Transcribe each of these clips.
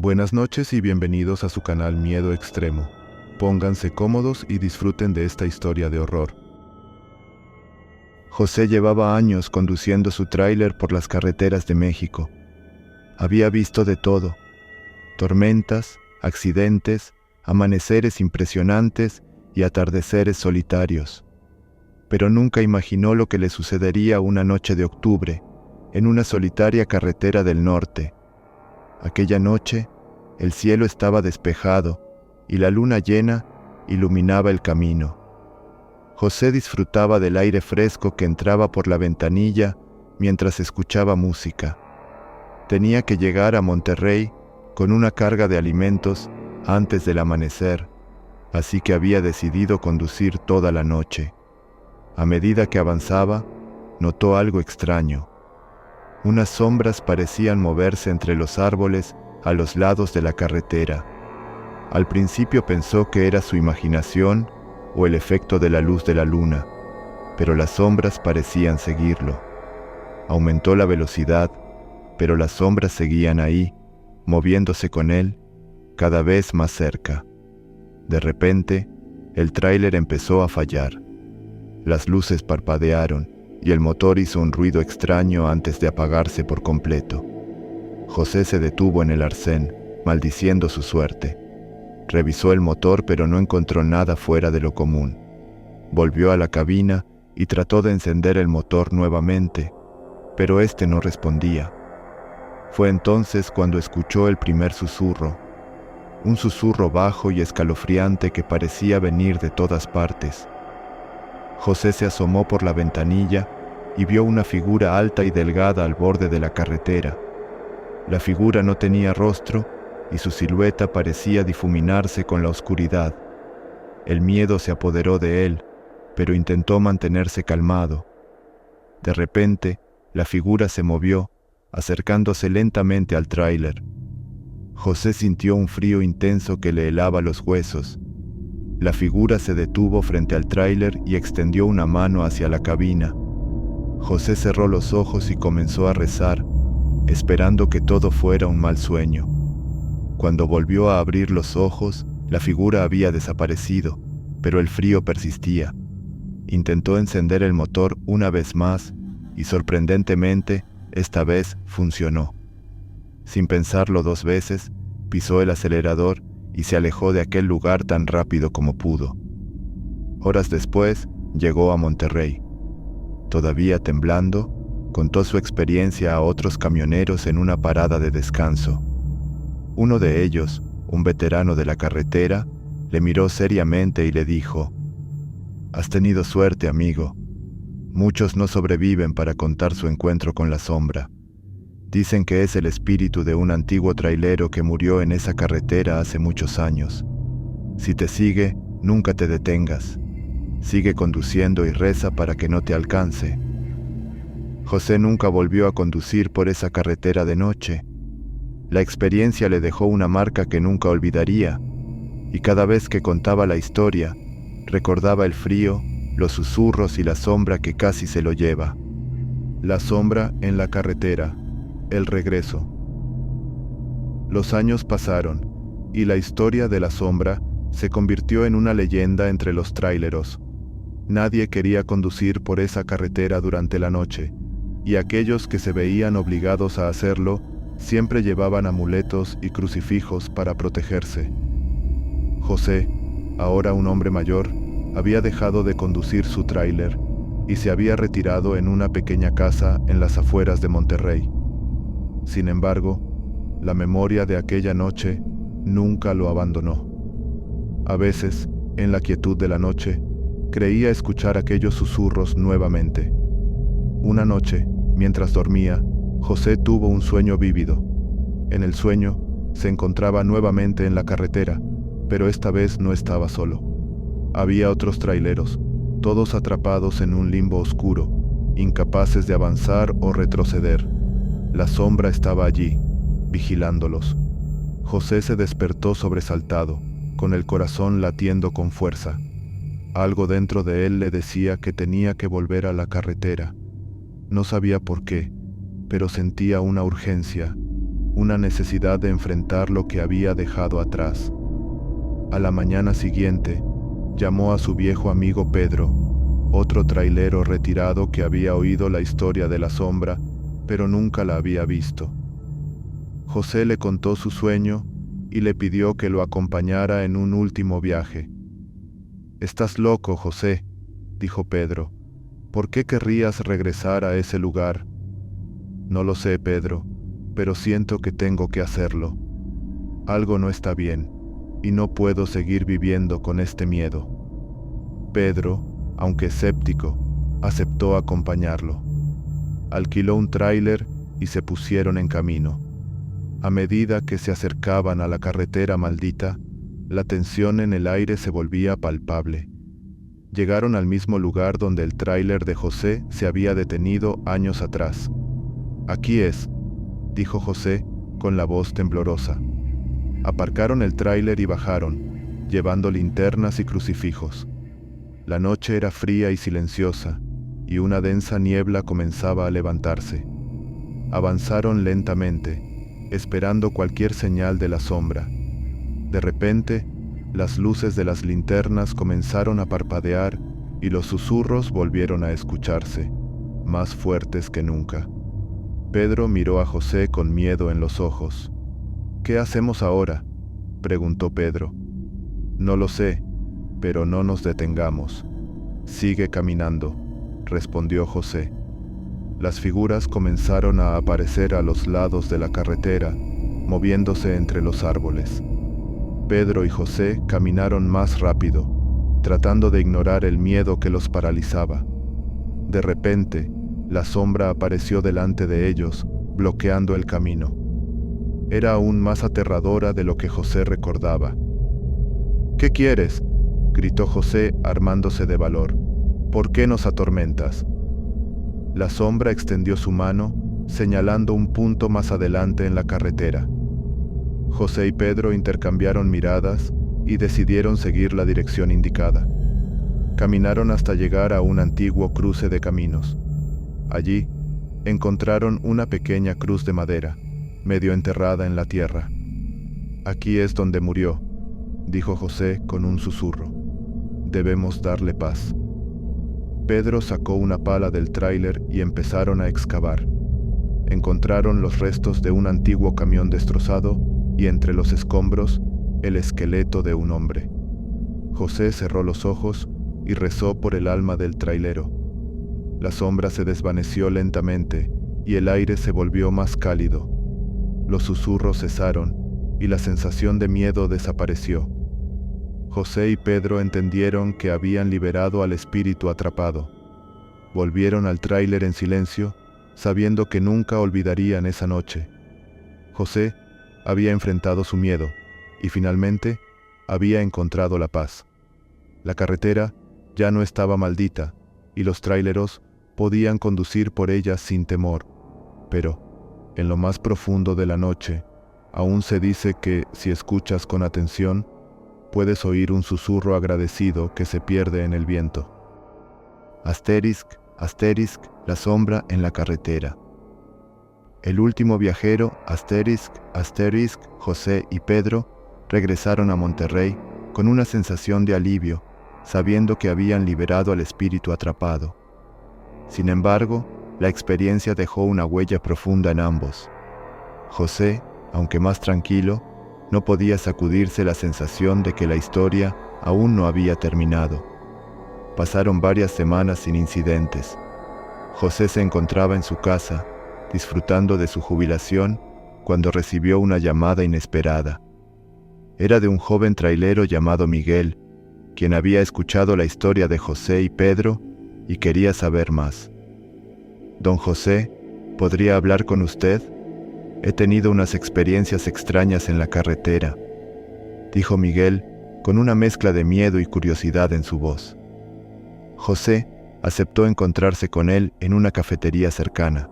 Buenas noches y bienvenidos a su canal Miedo Extremo. Pónganse cómodos y disfruten de esta historia de horror. José llevaba años conduciendo su tráiler por las carreteras de México. Había visto de todo: tormentas, accidentes, amaneceres impresionantes y atardeceres solitarios. Pero nunca imaginó lo que le sucedería una noche de octubre, en una solitaria carretera del norte. Aquella noche, el cielo estaba despejado y la luna llena iluminaba el camino. José disfrutaba del aire fresco que entraba por la ventanilla mientras escuchaba música. Tenía que llegar a Monterrey con una carga de alimentos antes del amanecer, así que había decidido conducir toda la noche. A medida que avanzaba, notó algo extraño. Unas sombras parecían moverse entre los árboles a los lados de la carretera. Al principio pensó que era su imaginación o el efecto de la luz de la luna, pero las sombras parecían seguirlo. Aumentó la velocidad, pero las sombras seguían ahí, moviéndose con él, cada vez más cerca. De repente, el tráiler empezó a fallar. Las luces parpadearon y el motor hizo un ruido extraño antes de apagarse por completo. José se detuvo en el arcén, maldiciendo su suerte. Revisó el motor, pero no encontró nada fuera de lo común. Volvió a la cabina y trató de encender el motor nuevamente, pero este no respondía. Fue entonces cuando escuchó el primer susurro, un susurro bajo y escalofriante que parecía venir de todas partes. José se asomó por la ventanilla y vio una figura alta y delgada al borde de la carretera. La figura no tenía rostro y su silueta parecía difuminarse con la oscuridad. El miedo se apoderó de él, pero intentó mantenerse calmado. De repente, la figura se movió, acercándose lentamente al tráiler. José sintió un frío intenso que le helaba los huesos. La figura se detuvo frente al tráiler y extendió una mano hacia la cabina. José cerró los ojos y comenzó a rezar, esperando que todo fuera un mal sueño. Cuando volvió a abrir los ojos, la figura había desaparecido, pero el frío persistía. Intentó encender el motor una vez más y, sorprendentemente, esta vez funcionó. Sin pensarlo dos veces, pisó el acelerador y se alejó de aquel lugar tan rápido como pudo. Horas después, llegó a Monterrey. Todavía temblando, contó su experiencia a otros camioneros en una parada de descanso. Uno de ellos, un veterano de la carretera, le miró seriamente y le dijo: «Has tenido suerte, amigo. Muchos no sobreviven para contar su encuentro con la sombra. Dicen que es el espíritu de un antiguo trailero que murió en esa carretera hace muchos años. Si te sigue, nunca te detengas. Sigue conduciendo y reza para que no te alcance». José nunca volvió a conducir por esa carretera de noche. La experiencia le dejó una marca que nunca olvidaría, y cada vez que contaba la historia, recordaba el frío, los susurros y la sombra que casi se lo lleva. La sombra en la carretera. El regreso. Los años pasaron, y la historia de la sombra se convirtió en una leyenda entre los tráileros. Nadie quería conducir por esa carretera durante la noche, y aquellos que se veían obligados a hacerlo siempre llevaban amuletos y crucifijos para protegerse. José, ahora un hombre mayor, había dejado de conducir su tráiler y se había retirado en una pequeña casa en las afueras de Monterrey. Sin embargo, la memoria de aquella noche nunca lo abandonó. A veces, en la quietud de la noche, creía escuchar aquellos susurros nuevamente. Una noche, mientras dormía, José tuvo un sueño vívido. En el sueño, se encontraba nuevamente en la carretera, pero esta vez no estaba solo. Había otros traileros, todos atrapados en un limbo oscuro, incapaces de avanzar o retroceder. La sombra estaba allí, vigilándolos. José se despertó sobresaltado, con el corazón latiendo con fuerza. Algo dentro de él le decía que tenía que volver a la carretera. No sabía por qué, pero sentía una urgencia. una necesidad de enfrentar lo que había dejado atrás. A la mañana siguiente, llamó a su viejo amigo Pedro, otro trailero retirado que había oído la historia de la sombra, pero nunca la había visto. José le contó su sueño y le pidió que lo acompañara en un último viaje. «Estás loco, José», dijo Pedro. «¿Por qué querrías regresar a ese lugar?» «No lo sé, Pedro, pero siento que tengo que hacerlo. Algo no está bien, y no puedo seguir viviendo con este miedo». Pedro, aunque escéptico, aceptó acompañarlo. Alquiló un tráiler y se pusieron en camino. A medida que se acercaban a la carretera maldita, la tensión en el aire se volvía palpable. Llegaron al mismo lugar donde el tráiler de José se había detenido años atrás. «Aquí es», dijo José con la voz temblorosa. Aparcaron el tráiler y bajaron, llevando linternas y crucifijos. La noche era fría y silenciosa, y una densa niebla comenzaba a levantarse. Avanzaron lentamente, esperando cualquier señal de la sombra. De repente, las luces de las linternas comenzaron a parpadear y los susurros volvieron a escucharse, más fuertes que nunca. Pedro miró a José con miedo en los ojos. «¿Qué hacemos ahora?», preguntó Pedro. «No lo sé, pero no nos detengamos. Sigue caminando», respondió José. Las figuras comenzaron a aparecer a los lados de la carretera, moviéndose entre los árboles. Pedro y José caminaron más rápido, tratando de ignorar el miedo que los paralizaba. De repente, la sombra apareció delante de ellos, bloqueando el camino. Era aún más aterradora de lo que José recordaba. «¿Qué quieres?», gritó José armándose de valor. «¿Por qué nos atormentas?». La sombra extendió su mano, señalando un punto más adelante en la carretera. José y Pedro intercambiaron miradas y decidieron seguir la dirección indicada. Caminaron hasta llegar a un antiguo cruce de caminos. Allí, encontraron una pequeña cruz de madera, medio enterrada en la tierra. «Aquí es donde murió», dijo José con un susurro. «Debemos darle paz». Pedro sacó una pala del tráiler y empezaron a excavar. Encontraron los restos de un antiguo camión destrozado y entre los escombros, el esqueleto de un hombre. José cerró los ojos y rezó por el alma del trailero. La sombra se desvaneció lentamente y el aire se volvió más cálido. Los susurros cesaron y la sensación de miedo desapareció. José y Pedro entendieron que habían liberado al espíritu atrapado. Volvieron al tráiler en silencio, sabiendo que nunca olvidarían esa noche. José había enfrentado su miedo y finalmente había encontrado la paz. La carretera ya no estaba maldita y los tráileros podían conducir por ella sin temor. Pero, en lo más profundo de la noche, aún se dice que, si escuchas con atención, puedes oír un susurro agradecido que se pierde en el viento. Asterisk, asterisk, la sombra en la carretera. El último viajero, asterisk, asterisk, José y Pedro, regresaron a Monterrey con una sensación de alivio, sabiendo que habían liberado al espíritu atrapado. Sin embargo, la experiencia dejó una huella profunda en ambos. José, aunque más tranquilo, no podía sacudirse la sensación de que la historia aún no había terminado. Pasaron varias semanas sin incidentes. José se encontraba en su casa, disfrutando de su jubilación, cuando recibió una llamada inesperada. Era de un joven trailero llamado Miguel, quien había escuchado la historia de José y Pedro y quería saber más. «Don José, ¿podría hablar con usted? He tenido unas experiencias extrañas en la carretera», dijo Miguel con una mezcla de miedo y curiosidad en su voz. José aceptó encontrarse con él en una cafetería cercana.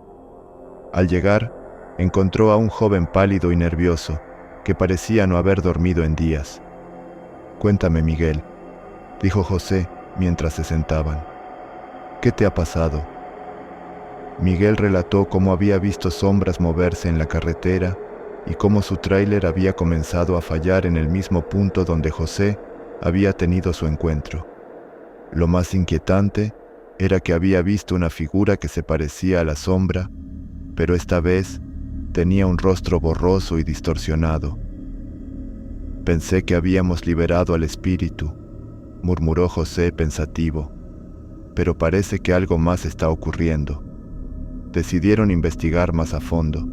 Al llegar, encontró a un joven pálido y nervioso, que parecía no haber dormido en días. «Cuéntame, Miguel», dijo José mientras se sentaban. «¿Qué te ha pasado?». Miguel relató cómo había visto sombras moverse en la carretera y cómo su tráiler había comenzado a fallar en el mismo punto donde José había tenido su encuentro. Lo más inquietante era que había visto una figura que se parecía a la sombra, pero esta vez tenía un rostro borroso y distorsionado. «Pensé que habíamos liberado al espíritu», murmuró José pensativo, «pero parece que algo más está ocurriendo». Decidieron investigar más a fondo.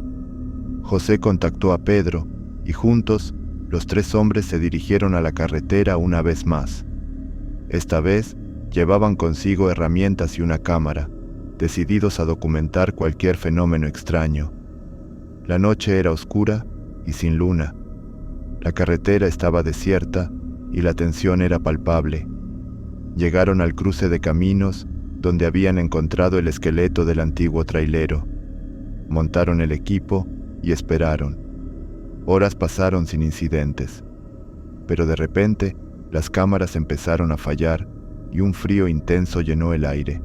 José contactó a Pedro y juntos los tres hombres se dirigieron a la carretera una vez más. Esta vez llevaban consigo herramientas y una cámara, decididos a documentar cualquier fenómeno extraño. La noche era oscura y sin luna. La carretera estaba desierta y la tensión era palpable. Llegaron al cruce de caminos donde habían encontrado el esqueleto del antiguo trailero. Montaron el equipo y esperaron. Horas pasaron sin incidentes, pero de repente las cámaras empezaron a fallar y un frío intenso llenó el aire.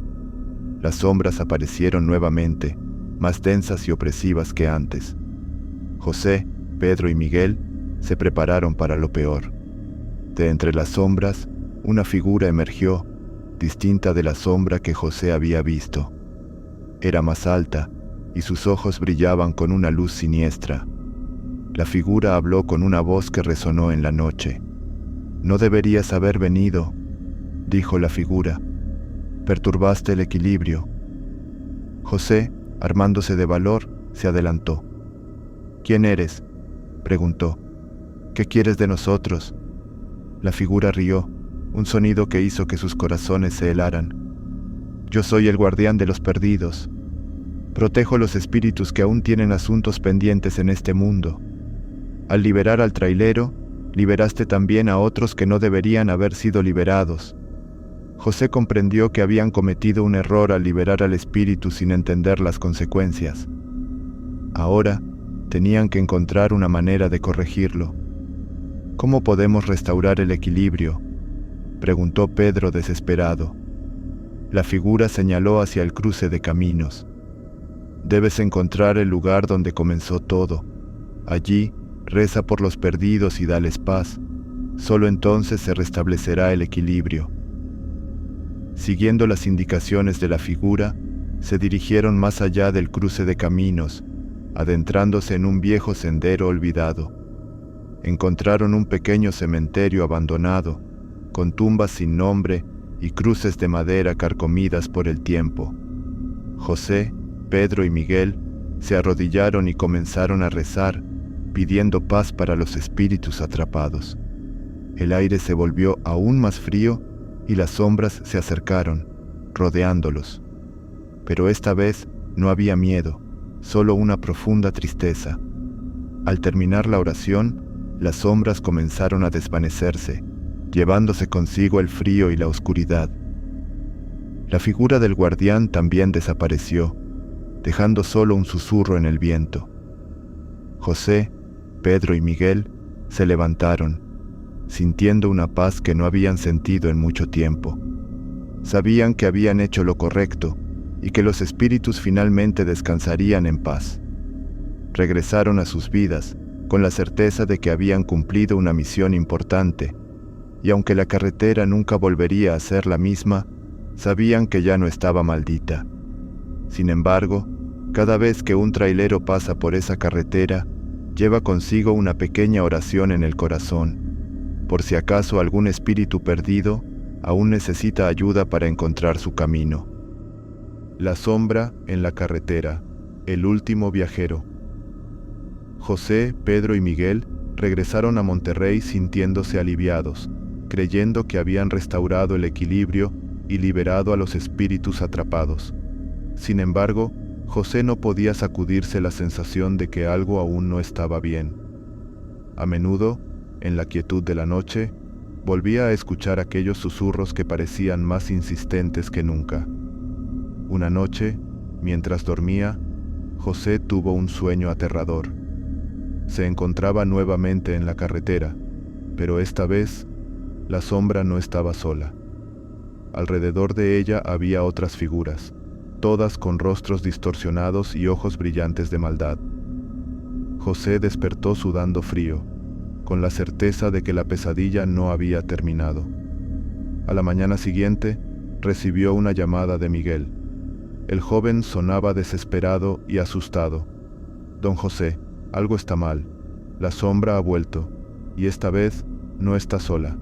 Las sombras aparecieron nuevamente, más densas y opresivas que antes. José, Pedro y Miguel se prepararon para lo peor. De entre las sombras, una figura emergió, distinta de la sombra que José había visto. Era más alta y sus ojos brillaban con una luz siniestra. La figura habló con una voz que resonó en la noche. «No deberías haber venido», dijo la figura. «Perturbaste el equilibrio». José, armándose de valor, se adelantó. «¿Quién eres?», preguntó. «¿Qué quieres de nosotros?». La figura rió, un sonido que hizo que sus corazones se helaran. «Yo soy el guardián de los perdidos. Protejo los espíritus que aún tienen asuntos pendientes en este mundo. Al liberar al trailero, liberaste también a otros que no deberían haber sido liberados». José comprendió que habían cometido un error al liberar al espíritu sin entender las consecuencias. Ahora tenían que encontrar una manera de corregirlo. «¿Cómo podemos restaurar el equilibrio?», preguntó Pedro desesperado. La figura señaló hacia el cruce de caminos. «Debes encontrar el lugar donde comenzó todo. Allí, reza por los perdidos y dales paz. Solo entonces se restablecerá el equilibrio». Siguiendo las indicaciones de la figura, se dirigieron más allá del cruce de caminos, adentrándose en un viejo sendero olvidado. Encontraron un pequeño cementerio abandonado, con tumbas sin nombre y cruces de madera carcomidas por el tiempo. José, Pedro y Miguel se arrodillaron y comenzaron a rezar, pidiendo paz para los espíritus atrapados. El aire se volvió aún más frío y las sombras se acercaron, rodeándolos. Pero esta vez no había miedo, solo una profunda tristeza. Al terminar la oración, las sombras comenzaron a desvanecerse, llevándose consigo el frío y la oscuridad. La figura del guardián también desapareció, dejando solo un susurro en el viento. José, Pedro y Miguel se levantaron, sintiendo una paz que no habían sentido en mucho tiempo. Sabían que habían hecho lo correcto y que los espíritus finalmente descansarían en paz. Regresaron a sus vidas con la certeza de que habían cumplido una misión importante, y aunque la carretera nunca volvería a ser la misma, sabían que ya no estaba maldita. Sin embargo, cada vez que un trailero pasa por esa carretera, lleva consigo una pequeña oración en el corazón, por si acaso algún espíritu perdido aún necesita ayuda para encontrar su camino. La sombra en la carretera, el último viajero. José, Pedro y Miguel regresaron a Monterrey sintiéndose aliviados, creyendo que habían restaurado el equilibrio y liberado a los espíritus atrapados. Sin embargo, José no podía sacudirse la sensación de que algo aún no estaba bien. A menudo, en la quietud de la noche, volvía a escuchar aquellos susurros que parecían más insistentes que nunca. Una noche, mientras dormía, José tuvo un sueño aterrador. Se encontraba nuevamente en la carretera, pero esta vez la sombra no estaba sola. Alrededor de ella había otras figuras, todas con rostros distorsionados y ojos brillantes de maldad. José despertó sudando frío, con la certeza de que la pesadilla no había terminado. A la mañana siguiente, recibió una llamada de Miguel. El joven sonaba desesperado y asustado. «Don José, algo está mal. La sombra ha vuelto, y esta vez no está sola.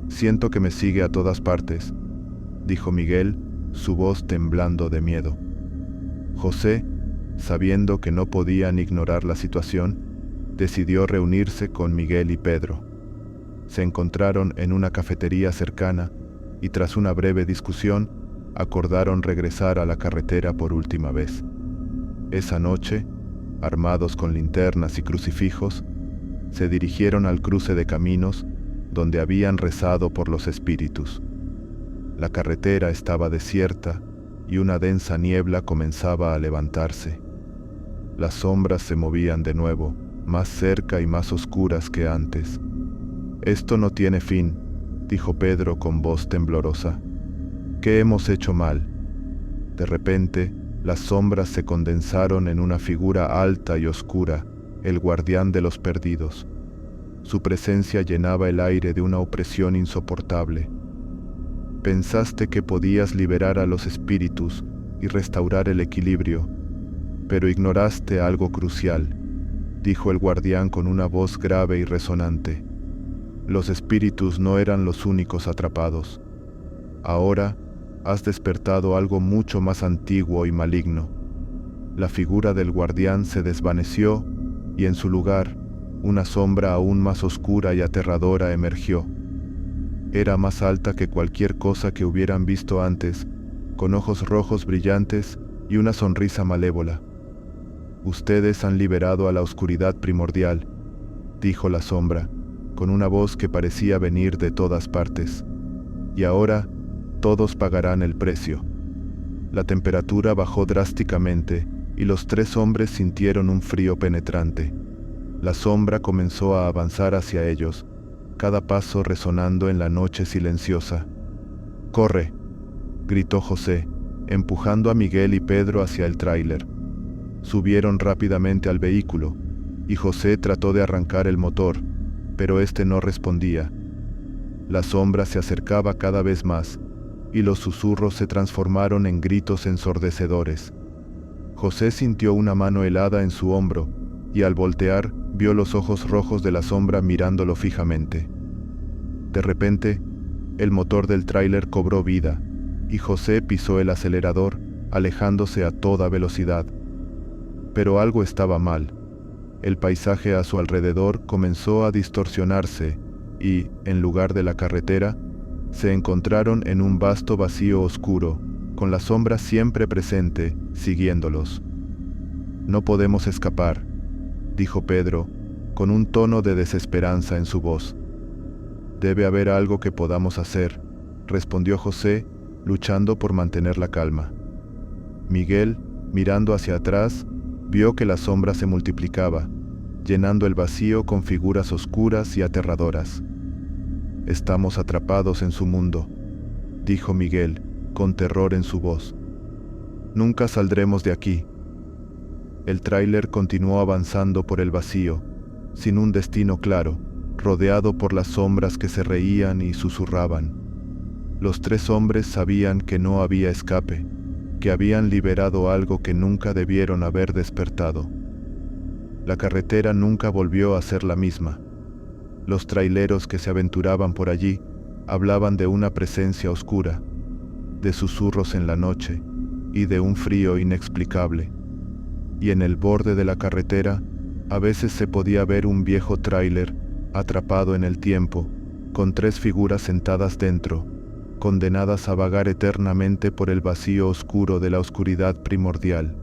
Siento que me sigue a todas partes», dijo Miguel, su voz temblando de miedo. José, sabiendo que no podían ignorar la situación, decidió reunirse con Miguel y Pedro. Se encontraron en una cafetería cercana y tras una breve discusión, acordaron regresar a la carretera por última vez. Esa noche, armados con linternas y crucifijos, se dirigieron al cruce de caminos donde habían rezado por los espíritus. La carretera estaba desierta y una densa niebla comenzaba a levantarse. Las sombras se movían de nuevo, más cerca y más oscuras que antes. «Esto no tiene fin», dijo Pedro con voz temblorosa. «¿Qué hemos hecho mal?» De repente, las sombras se condensaron en una figura alta y oscura, el guardián de los perdidos. Su presencia llenaba el aire de una opresión insoportable. «Pensaste que podías liberar a los espíritus y restaurar el equilibrio, pero ignoraste algo crucial», dijo el guardián con una voz grave y resonante. «Los espíritus no eran los únicos atrapados. Ahora has despertado algo mucho más antiguo y maligno». La figura del guardián se desvaneció y en su lugar, una sombra aún más oscura y aterradora emergió. Era más alta que cualquier cosa que hubieran visto antes, con ojos rojos brillantes y una sonrisa malévola. «Ustedes han liberado a la oscuridad primordial», dijo la sombra, con una voz que parecía venir de todas partes. «Y ahora, todos pagarán el precio». La temperatura bajó drásticamente y los tres hombres sintieron un frío penetrante. La sombra comenzó a avanzar hacia ellos, cada paso resonando en la noche silenciosa. «¡Corre!», gritó José, empujando a Miguel y Pedro hacia el tráiler. Subieron rápidamente al vehículo, y José trató de arrancar el motor, pero este no respondía. La sombra se acercaba cada vez más, y los susurros se transformaron en gritos ensordecedores. José sintió una mano helada en su hombro, y al voltear, vio los ojos rojos de la sombra mirándolo fijamente. De repente, el motor del tráiler cobró vida, y José pisó el acelerador, alejándose a toda velocidad. Pero algo estaba mal. El paisaje a su alrededor comenzó a distorsionarse y, en lugar de la carretera, se encontraron en un vasto vacío oscuro, con la sombra siempre presente, siguiéndolos. «No podemos escapar», dijo Pedro, con un tono de desesperanza en su voz. «Debe haber algo que podamos hacer», respondió José, luchando por mantener la calma. Miguel, mirando hacia atrás, vio que la sombra se multiplicaba, llenando el vacío con figuras oscuras y aterradoras. «Estamos atrapados en su mundo», dijo Miguel, con terror en su voz. «Nunca saldremos de aquí». El tráiler continuó avanzando por el vacío, sin un destino claro, rodeado por las sombras que se reían y susurraban. Los tres hombres sabían que no había escape, que habían liberado algo que nunca debieron haber despertado. La carretera nunca volvió a ser la misma. Los traileros que se aventuraban por allí hablaban de una presencia oscura, de susurros en la noche y de un frío inexplicable. Y en el borde de la carretera, a veces se podía ver un viejo tráiler atrapado en el tiempo, con tres figuras sentadas dentro, condenadas a vagar eternamente por el vacío oscuro de la oscuridad primordial.